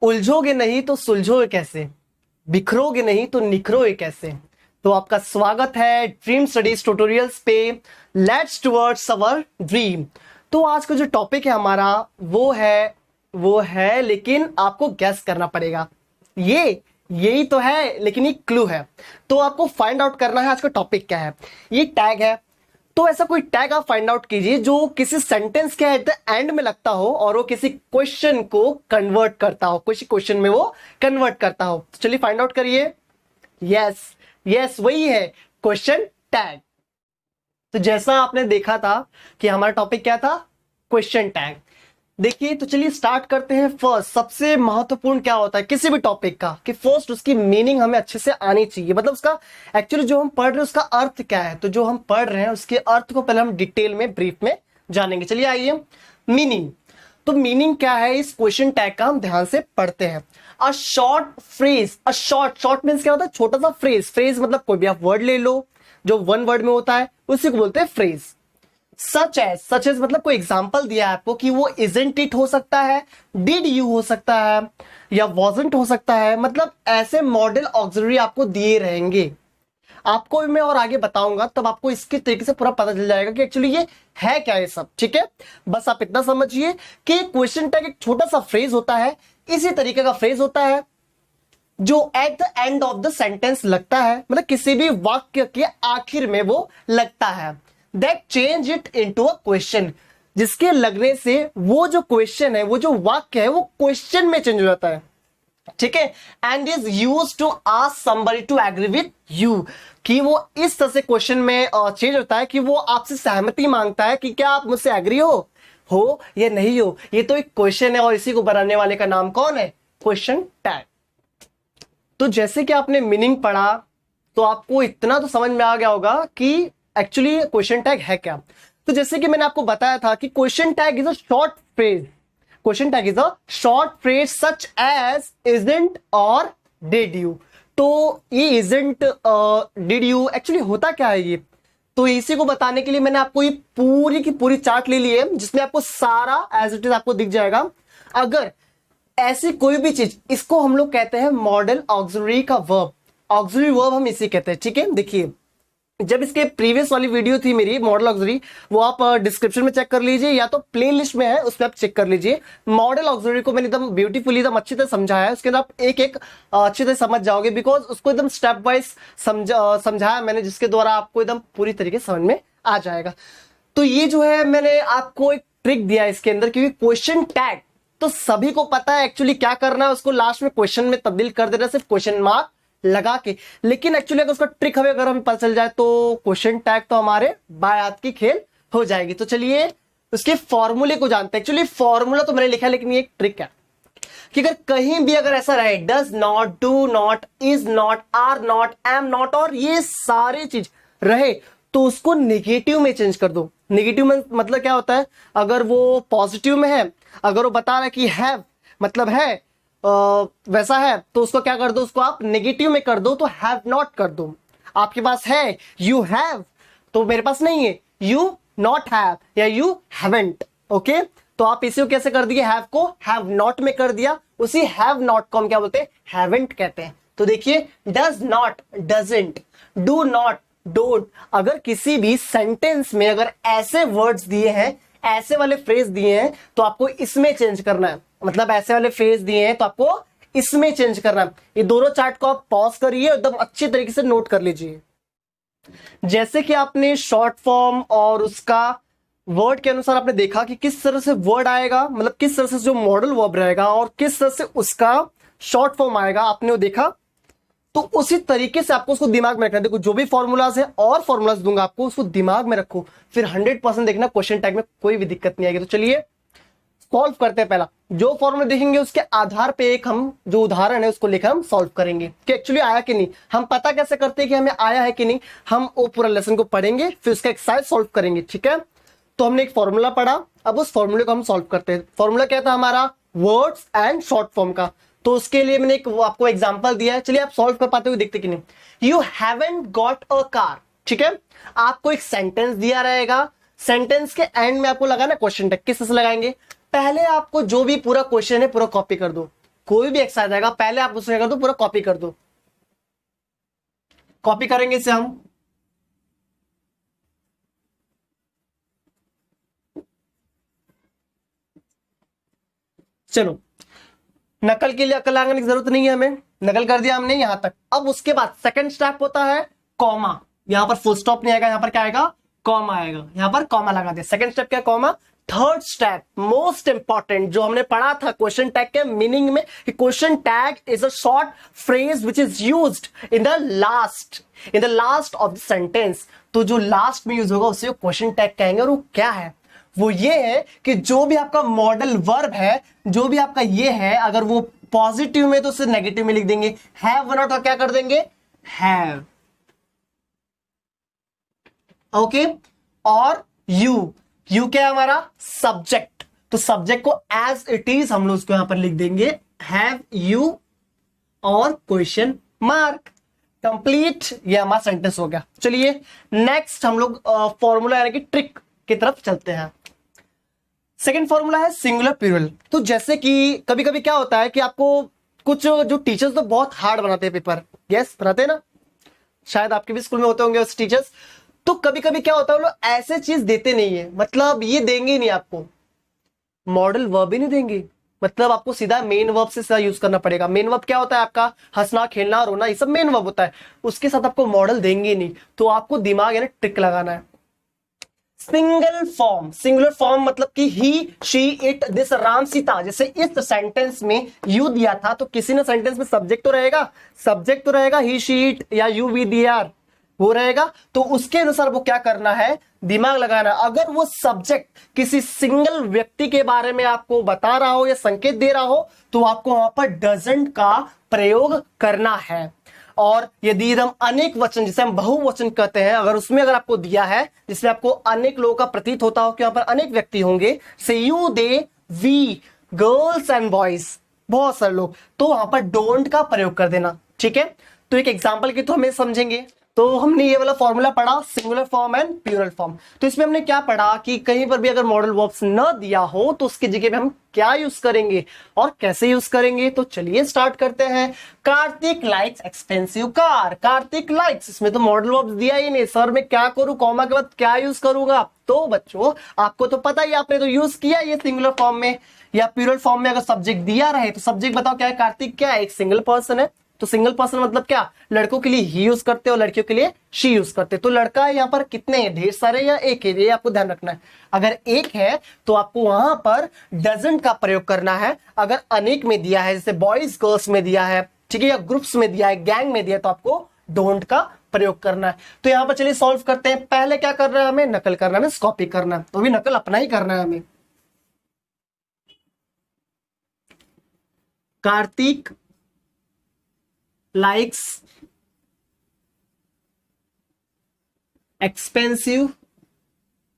उलझोगे नहीं तो सुलझोगे कैसे, बिखरोगे नहीं तो निखरोगे कैसे। तो आपका स्वागत है ड्रीम स्टडीज ट्यूटोरियल्स पे। Let's towards our dream. तो आज का जो टॉपिक है हमारा वो है लेकिन आपको गैस करना पड़ेगा। यही तो है लेकिन ये क्लू है। तो आपको फाइंड आउट करना है आज का टॉपिक क्या है। ये टैग है, तो ऐसा कोई टैग आप फाइंड आउट कीजिए जो किसी सेंटेंस के एट द एंड में लगता हो और वो किसी क्वेश्चन को कन्वर्ट करता हो, किसी क्वेश्चन में वो कन्वर्ट करता हो। तो चलिए फाइंड आउट करिए। यस वही है क्वेश्चन टैग। तो जैसा आपने देखा था कि हमारा टॉपिक क्या था, क्वेश्चन टैग। देखिए तो चलिए स्टार्ट करते हैं। फर्स्ट सबसे महत्वपूर्ण क्या होता है किसी भी टॉपिक का कि फर्स्ट उसकी मीनिंग हमें अच्छे से आनी चाहिए, मतलब उसका एक्चुअली जो हम पढ़ रहे हैं उसका अर्थ क्या है। तो जो हम पढ़ रहे हैं उसके अर्थ को पहले हम डिटेल में ब्रीफ में जानेंगे। चलिए आइए मीनिंग। तो मीनिंग क्या है इस क्वेश्चन टैग का हम ध्यान से पढ़ते हैं। अ short phrase, a short means क्या होता है, छोटा सा फ्रेज मतलब कोई भी आप वर्ड ले लो जो वन वर्ड में होता है उसी को बोलते हैं फ्रेज। सच एज मतलब कोई एग्जांपल दिया है आपको कि वो इजंट इट हो सकता है, डिड यू हो सकता है, या वॉजंट हो सकता है। मतलब ऐसे मॉडल ऑक्सिलरी आपको दिए रहेंगे। आपको मैं और आगे बताऊंगा तब आपको इसके तरीके से पूरा पता चल जाएगा कि एक्चुअली ये है क्या ये सब। ठीक है, बस आप इतना समझिए कि क्वेश्चन टैग एक छोटा सा फ्रेज होता है, इसी तरीके का फ्रेज होता है जो at the end of the sentence लगता है, मतलब किसी भी वाक्य के आखिर में वो लगता है। That change it into a question, जिसके लगने से वो जो क्वेश्चन है, वो जो वाक्य है वो क्वेश्चन में चेंज हो जाता है। ठीक है, and is use to ask somebody to agree with you, कि वो इस तरह से क्वेश्चन में चेंज होता है कि वो आपसे सहमति मांगता है कि क्या आप मुझसे एग्री हो या नहीं हो। ये तो एक क्वेश्चन है और इसी को बनाने वाले का नाम कौन है, क्वेश्चन टैग। तो जैसे कि आपने मीनिंग पढ़ा तो आपको इतना तो समझ में आ गया होगा कि एक्चुअली क्वेश्चन टैग है क्या। तो जैसे कि मैंने आपको बताया था कि question tag is a short phrase, question tag is a short phrase such as isn't और डिड यू। तो ये इजंट डिड यू एक्चुअली होता क्या है ये, तो इसी को बताने के लिए मैंने आपको ये पूरी की पूरी चार्ट ले ली है जिसमें आपको सारा एज इट इज आपको दिख जाएगा। अगर ऐसी कोई भी चीज, इसको हम लोग कहते हैं मॉडल ऑक्सिलरी का वर्ब, ऑक्सिलरी वर्ब हम इसी कहते हैं। ठीक है, देखिए जब इसके प्रीवियस वाली वीडियो थी मेरी मॉडल ऑक्सिलरी, वो आप डिस्क्रिप्शन में चेक कर लीजिए या तो प्लेलिस्ट में है उसमें आप चेक कर लीजिए। मॉडल ऑक्सिलरी को मैंने एकदम ब्यूटीफुली एकदम अच्छी तरह समझाया है, उसके अंदर आप एक एक अच्छी तरह समझ जाओगे बिकॉज उसको एकदम स्टेप वाइज समझाया मैंने, जिसके द्वारा आपको एकदम पूरी तरीके से समझ में आ जाएगा। तो ये जो है मैंने आपको एक ट्रिक दिया है इसके अंदर, क्योंकि क्वेश्चन टैग तो सभी को पता है एक्चुअली क्या करना है, उसको लास्ट में क्वेश्चन में तब्दील कर देना सिर्फ क्वेश्चन मार्क लगा के। लेकिन एक्चुअली अगर उसका ट्रिक हमें अगर हमें पता चल जाए तो क्वेश्चन टैग तो हमारे बाय हाथ की खेल हो जाएगी। तो चलिए उसके फॉर्मूले को जानते हैं। एक्चुअली फॉर्मूला तो मैंने लिखा है लेकिन ये एक ट्रिक है कि अगर कहीं भी अगर ऐसा रहे does not, do not, is not, are not, am not और ये सारी चीज रहे तो उसको नेगेटिव में चेंज कर दो। नेगेटिव में मतलब क्या होता है, अगर वो पॉजिटिव में है, अगर वो बता रहा है कि हैव मतलब है वैसा है तो उसको क्या कर दो, उसको आप नेगेटिव में कर दो तो हैव नॉट कर दो। आपके पास है यू हैव, तो मेरे पास नहीं है यू नॉट हैव या यू हैवंट। ओके, तो आप इसी को कैसे कर दिए, हैव को हैव नॉट में कर दिया। उसी हैव नॉट को हम क्या बोलते हैं, हैवंट कहते हैं। तो देखिए does not, doesn't, do not, don't. अगर किसी भी सेंटेंस में अगर ऐसे वर्ड्स दिए हैं, ऐसे वाले फ्रेज दिए हैं तो आपको इसमें चेंज करना है। मतलब ऐसे वाले फ्रेज दिए हैं तो आपको इसमें चेंज करना है। ये दोनों चार्ट को आप पॉज करिए, एकदम अच्छी तरीके से नोट कर लीजिए। जैसे कि आपने शॉर्ट फॉर्म और उसका वर्ड के अनुसार आपने देखा कि किस तरह से वर्ड आएगा, मतलब किस तरह से जो मॉडल वर्ब रहेगा और किस तरह से उसका शॉर्ट फॉर्म आएगा, आपने वो देखा। तो उसी तरीके से आपको उसको दिमाग में रखना है। देखो जो भी फॉर्मूलाज है और फॉर्मूलाज दूंगा आपको, उसको दिमाग में रखो, फिर 100% देखना क्वेश्चन टैग में कोई भी दिक्कत नहीं आएगी। तो चलिए सॉल्व करते हैं। पहला जो फॉर्मूला देखेंगे उसके आधार पे एक हम जो उदाहरण है उसको लेकर हम सॉल्व करेंगे कि एक्चुअली आया कि नहीं। हम पता कैसे करते हैं कि हमें आया है कि नहीं, हम वो पूरा लेसन को पढ़ेंगे फिर उसका एक्सरसाइज सॉल्व करेंगे। ठीक है, तो हमने एक फॉर्मूला पढ़ा, अब उस फॉर्मूले को हम सॉल्व करते हैं। फॉर्मूला क्या था हमारा, वर्ड्स एंड शॉर्ट फॉर्म का। तो उसके लिए मैंने एक आपको एग्जांपल दिया है, चलिए आप सॉल्व कर पाते हुए देखते कि नहीं। You haven't got a car. ठीक है, आपको एक सेंटेंस दिया रहेगा, सेंटेंस के एंड में आपको लगाना क्वेश्चन टैग। किस तरह से लगाएंगे, पहले आपको जो भी पूरा क्वेश्चन है पूरा कॉपी कर दो, कोई भी एक्सरसाइज आएगा पहले आप उसमें कर दो, पूरा कॉपी कर दो। कॉपी करेंगे इसे हम। चलो, नकल के लिए अकल लगाने की जरूरत नहीं है हमें, नकल कर दिया हमने यहां तक। अब उसके बाद सेकंड स्टेप होता है कॉमा। यहां पर फुल स्टॉप नहीं आएगा, यहां पर क्या आएगा, कॉमा आएगा। यहां पर कॉमा लगा दिया। सेकंड स्टेप क्या, comma. Third step most important, जो हमने पढ़ा था क्वेश्चन टैग के मीनिंग में, कि question tag is a short phrase which is used in the last of the sentence. तो जो लास्ट में यूज होगा उसे क्वेश्चन टैग कहेंगे। और वो क्या है, वो ये है कि जो भी आपका मॉडल वर्ब है, जो भी आपका ये है, अगर वो पॉजिटिव में तो उसे नेगेटिव में लिख देंगे। हैव वन आउट क्या कर देंगे, हैव। ओके, और यू क्या है हमारा, सब्जेक्ट। तो सब्जेक्ट को एज इट इज हम लोग उसको यहां पर लिख देंगे, हैव यू और क्वेश्चन मार्क। कंप्लीट, ये हमारा सेंटेंस हो गया। चलिए नेक्स्ट हम लोग फॉर्मूला यानी कि ट्रिक की तरफ चलते हैं। सेकेंड फॉर्मूला है सिंगुलर प्लूरल। तो जैसे कि कभी कभी क्या होता है कि आपको कुछ जो टीचर्स तो बहुत हार्ड बनाते हैं पेपर, यस बनाते हैं ना, शायद आपके भी स्कूल में होते होंगे उस टीचर्स। तो कभी कभी क्या होता है, वो लोग ऐसे चीज देते नहीं है, मतलब ये देंगे ही नहीं आपको, मॉडल वर्ब ही नहीं देंगे, मतलब आपको सीधा मेन वर्ब से सीधा यूज करना पड़ेगा। मेन वर्ब क्या होता है आपका, हंसना, खेलना, रोना, ये सब मेन वर्ब होता है। उसके साथ आपको मॉडल देंगे नहीं, तो आपको दिमाग यानी ट्रिक लगाना है। सिंगुलर फॉर्म मतलब कि he, she, it, this, Ram, Sita. जैसे इस सेंटेंस में यू दिया था, तो किसी ने सेंटेंस में सब्जेक्ट तो रहेगा, ही, शी, इट या यू, वी, दे, आर, वो रहेगा। तो उसके अनुसार वो क्या करना है, दिमाग लगाना। अगर वो सब्जेक्ट किसी सिंगल व्यक्ति के बारे में आपको बता रहा हो या संकेत दे रहा हो, तो आपको वहां पर डजंट का प्रयोग करना है। और यदि हम अनेक वचन, जिसे हम बहुवचन कहते हैं, अगर उसमें अगर आपको दिया है जिसमें आपको अनेक लोगों का प्रतीत होता हो कि यहां पर अनेक व्यक्ति होंगे, से you, they, we, girls and boys, बहुत सारे लोग, तो वहां पर डोंट का प्रयोग कर देना। ठीक है, तो एक एग्जाम्पल की तो हमें समझेंगे। तो हमने ये वाला फॉर्मूला पढ़ा, singular form and plural form. तो इसमें हमने क्या पढ़ा कि कहीं पर भी अगर मॉडल वर्ब्स न दिया हो तो उसकी जगह पे हम क्या यूज करेंगे और कैसे यूज करेंगे। तो चलिए स्टार्ट करते हैं। Kartik likes expensive car. Kartik likes, इसमें तो मॉडल वर्ब्स दिया ही नहीं, सर मैं क्या करूं, कॉमा के बाद क्या यूज करूंगा। तो बच्चों आपको तो पता ही, आपने तो यूज किया ये सिंगुलर फॉर्म में या प्लूरल फॉर्म में। अगर सब्जेक्ट दिया रहे तो सब्जेक्ट बताओ क्या है, कार्तिक क्या है, एक सिंगल पर्सन है। तो सिंगल पर्सन मतलब क्या, लड़कों के लिए ही यूज करते हो, लड़कियों के लिए शी यूज करते हो। तो लड़का यहाँ पर कितने हैं, ढेर सारे या एक है, ये आपको ध्यान रखना है। अगर एक है तो आपको वहां पर डजंट का प्रयोग करना है। अगर अनेक में दिया है, जैसे बॉयज गर्ल्स में दिया है, ठीक है, या ग्रुप्स में दिया है, गैंग में दिया है, तो आपको डोंट का प्रयोग करना है। तो यहां पर चलिए सॉल्व करते हैं। पहले क्या करना है हमें, नकल करना है, हमें कॉपी करना है, तो भी नकल अपना ही करना है हमें। Kartik likes expensive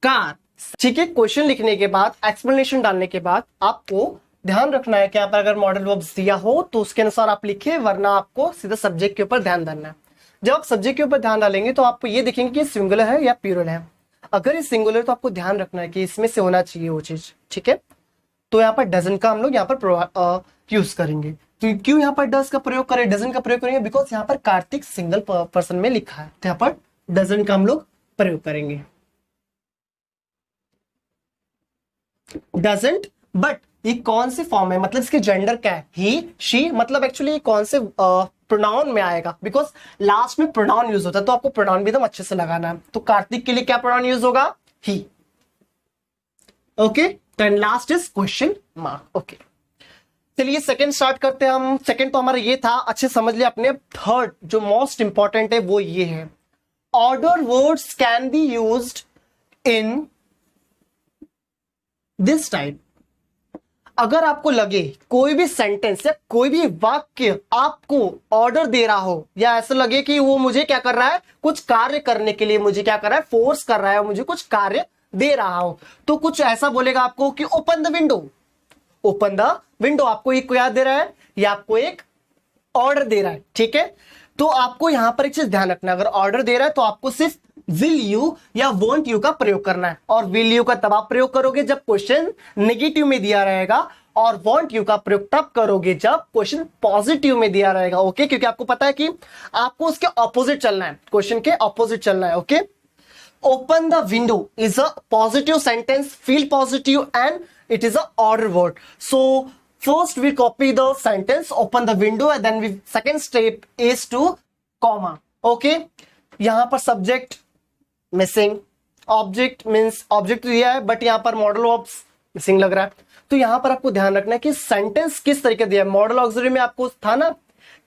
car. ठीक है, क्वेश्चन लिखने के बाद, एक्सप्लेनेशन डालने के बाद आपको ध्यान रखना है कि यहाँ पर अगर मॉडल वर्ब्स दिया हो तो उसके अनुसार आप लिखिए, वरना आपको सीधा सब्जेक्ट के ऊपर ध्यान डालना है। जब आप सब्जेक्ट के ऊपर ध्यान डालेंगे तो आपको ये देखेंगे कि ये सिंगुलर है या प्लूरल है। अगर ये सिंगुलर है तो आपको ध्यान रखना है कि इसमें से होना चाहिए वो चीज। ठीक है, तो यहाँ पर डजन का हम लोग यहाँ पर यूज करेंगे। तो क्यों यहाँ पर डज का प्रयोग करें, डजन का प्रयोग करेंगे, बिकॉज यहाँ पर कार्तिक सिंगल पर्सन में लिखा है, तो यहाँ पर डजन का हम लोग प्रयोग करेंगे। डजंट, बट ये कौन सी फॉर्म है, मतलब इसके जेंडर क्या है, ही, शी, मतलब एक्चुअली कौन से प्रोनाउन में आएगा, बिकॉज लास्ट में प्रोनाउन यूज होता है, तो आपको प्रोनाउन भी एकदम अच्छे से लगाना है। तो कार्तिक के लिए क्या प्रोनाउन यूज होगा, he. Okay, then last is question mark. Okay, चलिए सेकंड स्टार्ट करते हैं हम। सेकंड तो हमारा ये था, अच्छे समझ लिया अपने। थर्ड जो मोस्ट इंपॉर्टेंट है वो ये है, order words can be used in this type. अगर आपको लगे कोई भी सेंटेंस या कोई भी वाक्य आपको ऑर्डर दे रहा हो, या ऐसा लगे कि वो मुझे क्या कर रहा है, कुछ कार्य करने के लिए मुझे क्या कर रहा है, फोर्स कर रहा है, मुझे कुछ कार्य दे रहा हो, तो कुछ ऐसा बोलेगा आपको कि open the window. Open the window आपको एक याद दे रहा है या आपको एक ऑर्डर दे रहा है। ठीक है, तो आपको यहां पर एक चीज ध्यान रखना है, अगर ऑर्डर दे रहा है तो आपको सिर्फ विल यू या वॉन्ट यू का प्रयोग करना है। और विल यू का तब आप प्रयोग करोगे जब क्वेश्चन नेगेटिव में दिया रहेगा, और वॉन्ट यू का प्रयोग तब करोगे जब क्वेश्चन पॉजिटिव में दिया रहेगा। ओके, क्योंकि आपको पता है कि आपको उसके ऑपोजिट चलना है, क्वेश्चन के ऑपोजिट चलना है। Okay, open the window is a positive sentence, feel positive, and it is a order word. So first we copy the sentence, open the window, and then we second step is to comma. Okay, यहां पर subject missing, object means object दिया है but यहां पर model verbs missing लग रहा है। तो यहां पर आपको ध्यान रखना है कि सेंटेंस किस तरीके दिया है। मॉडल ऑक्सिलरी में आपको था ना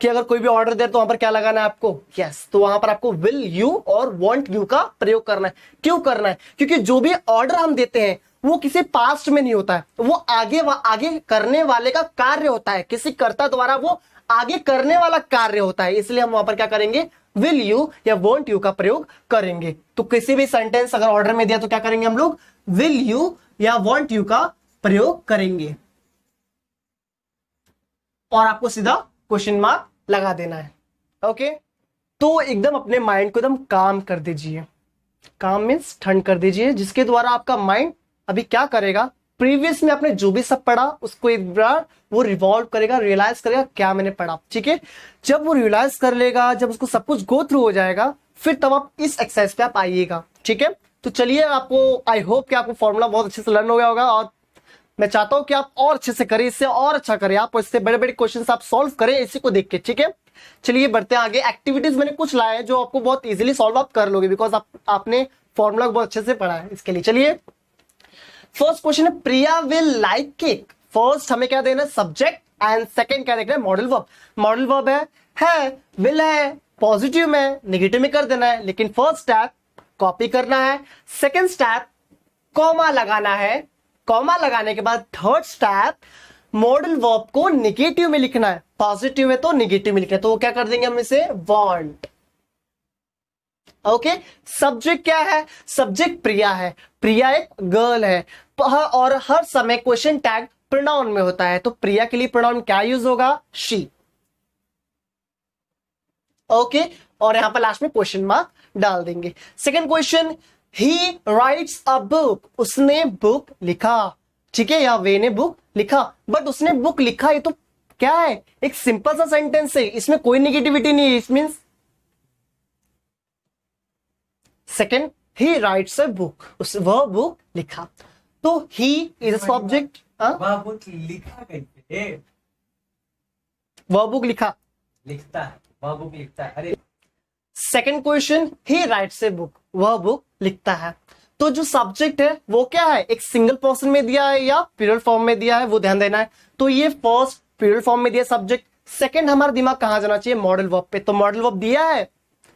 कि अगर कोई भी ऑर्डर दे तो वहां पर क्या लगाना है आपको, यस, तो वहां पर आपको विल यू और वांट यू का प्रयोग करना है। क्यों करना है? क्योंकि जो भी ऑर्डर हम देते हैं वो किसी पास्ट में नहीं होता है, वो आगे करने वाले का कार्य होता है, किसी कर्ता द्वारा वो आगे करने वाला कार्य होता है। इसलिए हम वहां पर क्या करेंगे, विल यू या वांट यू का प्रयोग करेंगे। तो किसी भी सेंटेंस अगर ऑर्डर में दिया तो क्या करेंगे हम लोग, विल यू या वांट यू का प्रयोग करेंगे, और आपको सीधा क्वेश्चन मार्क लगा देना है। ओके, तो एकदम अपने माइंड को एकदम काम कर दीजिए। काम मीन्स ठंड कर दीजिए, जिसके द्वारा आपका माइंड अभी क्या करेगा, प्रीवियस में आपने जो भी सब पढ़ा उसको एक बार वो रिवॉल्व करेगा, रियलाइज करेगा क्या मैंने पढ़ा। ठीक है, जब वो रियलाइज कर लेगा, जब उसको सब कुछ गो थ्रू हो जाएगा, फिर तब आप इस एक्सरसाइज पे आप आइएगा। ठीक है, तो चलिए, आपको आई होप कि आपको फॉर्मूला बहुत अच्छे से लर्न हो गया होगा, और मैं चाहता हूं कि आप और अच्छे से करें, इससे और अच्छा करें, आप इससे बड़े बड़े क्वेश्चंस आप सॉल्व करें इसी को देख के। ठीक है, चलिए बढ़ते हैं आगे। एक्टिविटीज मैंने कुछ लाए हैं जो आपको बहुत इजीली सॉल्व आप कर लोगे, बिकॉज आपने फॉर्मूला बहुत अच्छे से पढ़ा है। इसके लिए चलिए, फर्स्ट क्वेश्चन है, प्रिया विल लाइक केक। फर्स्ट हमें क्या देना है, सब्जेक्ट, एंड सेकंड क्या देखना है, मॉडल वर्ब। मॉडल वर्ब है, विल है, पॉजिटिव में, नेगेटिव में कर देना है, लेकिन फर्स्ट स्टेप कॉपी करना है, सेकेंड स्टेप कॉमा लगाना है, कॉमा लगाने के बाद थर्ड स्टेप मॉडल वर्ब को नेगेटिव में लिखना है, पॉजिटिव है तो नेगेटिव में लिखना है। तो वो क्या कर देंगे हम इसे, वांट। ओके, सब्जेक्ट क्या है, सब्जेक्ट प्रिया है, प्रिया एक गर्ल है, और हर समय क्वेश्चन टैग प्रोनाउन में होता है, तो प्रिया के लिए प्रोनाउन क्या यूज होगा, शी। ओके, और यहां पर लास्ट में क्वेश्चन मार्क डाल देंगे। Second question, he rights a book, उसने बुक लिखा। ठीक है, या वे ने बुक लिखा, बट उसने बुक लिखा, ये तो क्या है, एक सिंपल सा सेंटेंस है, इसमें कोई नेगेटिविटी नहीं है। It means second, he rights a book, वह बुक लिखा, तो ही इज अ सब्जेक्ट। वह बुक लिखा कैसे, वह बुक लिखा, लिखता है, वह बुक लिखता है। अरे second question, he writes a book, वह बुक लिखता है। तो जो सब्जेक्ट है वो क्या है, एक सिंगल पर्सन में दिया है या प्लूरल फॉर्म में दिया है, वो ध्यान देना है। तो ये फर्स्ट प्लूरल फॉर्म में दिया सब्जेक्ट, सेकंड हमारा दिमाग कहां जाना चाहिए, मॉडल वर्ब पे। तो मॉडल वर्ब दिया है,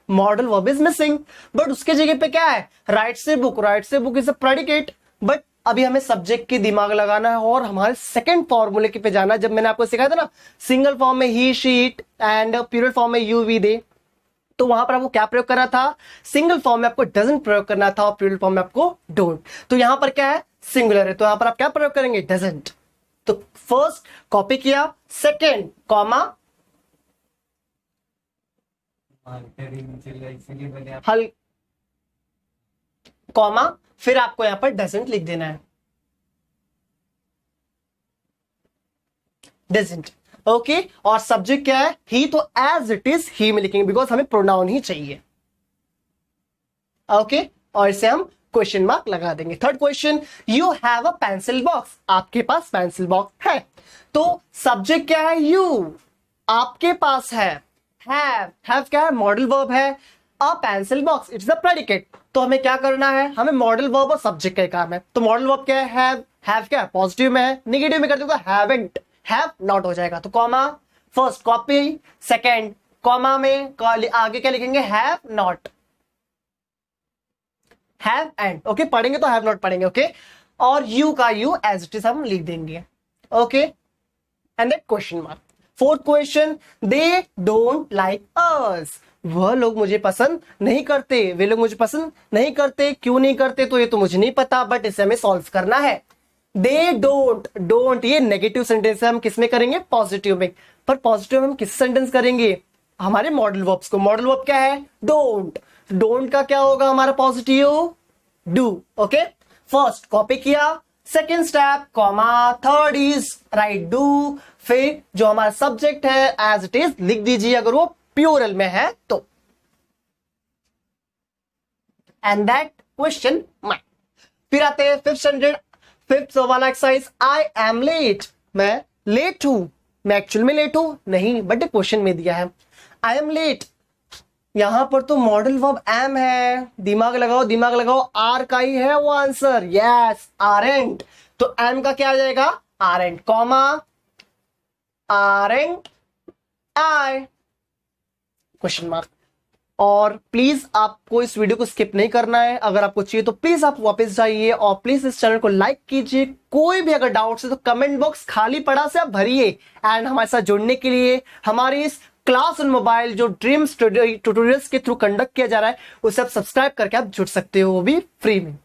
modal verb is missing, but उसके जगह पे क्या है, writes a book. Writes a book is a predicate, but अभी हमें सब्जेक्ट की दिमाग लगाना है और हमारे सेकंड फॉर्मूले पे जाना है। जब मैंने आपको सिखाया था ना, सिंगल फॉर्म में he she it and plural form में यू वी दे, तो वहां पर आपको क्या प्रयोग करना था, सिंगल फॉर्म में आपको डजंट प्रयोग करना था और प्लूरल फॉर्म में आपको डोंट। तो यहां पर क्या है, सिंगुलर है, तो यहां पर आप क्या प्रयोग करेंगे, डजंट। तो फर्स्ट कॉपी किया, सेकंड कॉमा, हल कॉमा, फिर आपको यहां पर डजंट लिख देना है, डजंट। ओके, और सब्जेक्ट क्या है, ही, तो एज इट इज ही में लिखेंगे, बिकॉज हमें प्रोनाउन ही चाहिए। ओके, और इसे हम क्वेश्चन मार्क लगा देंगे। Third question, you have a pencil box, आपके पास पेंसिल बॉक्स है, तो सब्जेक्ट क्या है, यू, आपके पास है, हैव क्या है, मॉडल वर्ब है, a pencil box it's the predicate. तो हमें क्या करना है, हमें मॉडल वर्ब और सब्जेक्ट का काम है। तो मॉडल वर्ब क्या है, हैव क्या है, पॉजिटिव में है, नेगेटिव में कर दो तो हैवंट, हैव नॉट हो जाएगा। तो comma, first copy, second comma में आगे क्या लिखेंगे, have not, have and. Okay, पढ़ेंगे तो हैव नॉट पढ़ेंगे। ओके, और यू का यू एज इट इज हम लिख देंगे। Okay, and that question mark. Fourth question, they don't like us, वह लोग मुझे पसंद नहीं करते, वे लोग मुझे पसंद नहीं करते, क्यों नहीं करते तो ये तो मुझे नहीं पता, बट इसे हमें सॉल्व करना है। दे डोंट, डोंट ये नेगेटिव सेंटेंस है, हम किस में करेंगे, पॉजिटिव में। पर पॉजिटिव में हम किस सेंटेंस करेंगे, हमारे मॉडल वर्ब्स को। मॉडल वर्ब क्या है, डोंट, डोंट का क्या होगा हमारा positive? Do. Okay, first copy किया, second step comma, third is write do, फिर जो हमारा सब्जेक्ट है एज इट इज लिख दीजिए अगर वो प्यूरल में है तो, एंड दैट क्वेश्चन मार्क। फिर आते हैं फिफ्थ स्टैंडर्ड, फिफ्थ वाला एक्सरसाइज, आई एम लेट, मैं लेट हूं, मैं एक्चुअल में लेट हूं नहीं, बट क्वेश्चन में दिया है आई एम लेट। यहां पर तो मॉडल वर्ब एम है, दिमाग लगाओ दिमाग लगाओ, आर का ही है वो आंसर, यस आरंट। तो एम का क्या आ जाएगा? आरंट, कॉमा आरंट आई, क्वेश्चन मार्क। और प्लीज आपको इस वीडियो को स्किप नहीं करना है, अगर आपको चाहिए तो प्लीज आप वापस जाइए और प्लीज इस चैनल को लाइक कीजिए। कोई भी अगर डाउट्स है तो कमेंट बॉक्स खाली पड़ा से आप भरिए, एंड हमारे साथ जुड़ने के लिए हमारी इस क्लास ऑन मोबाइल जो ड्रीम्स ट्यूटोरियल्स के थ्रू कंडक्ट किया जा रहा है उसे आप सब्सक्राइब करके आप जुड़ सकते हो, वो भी फ्री में।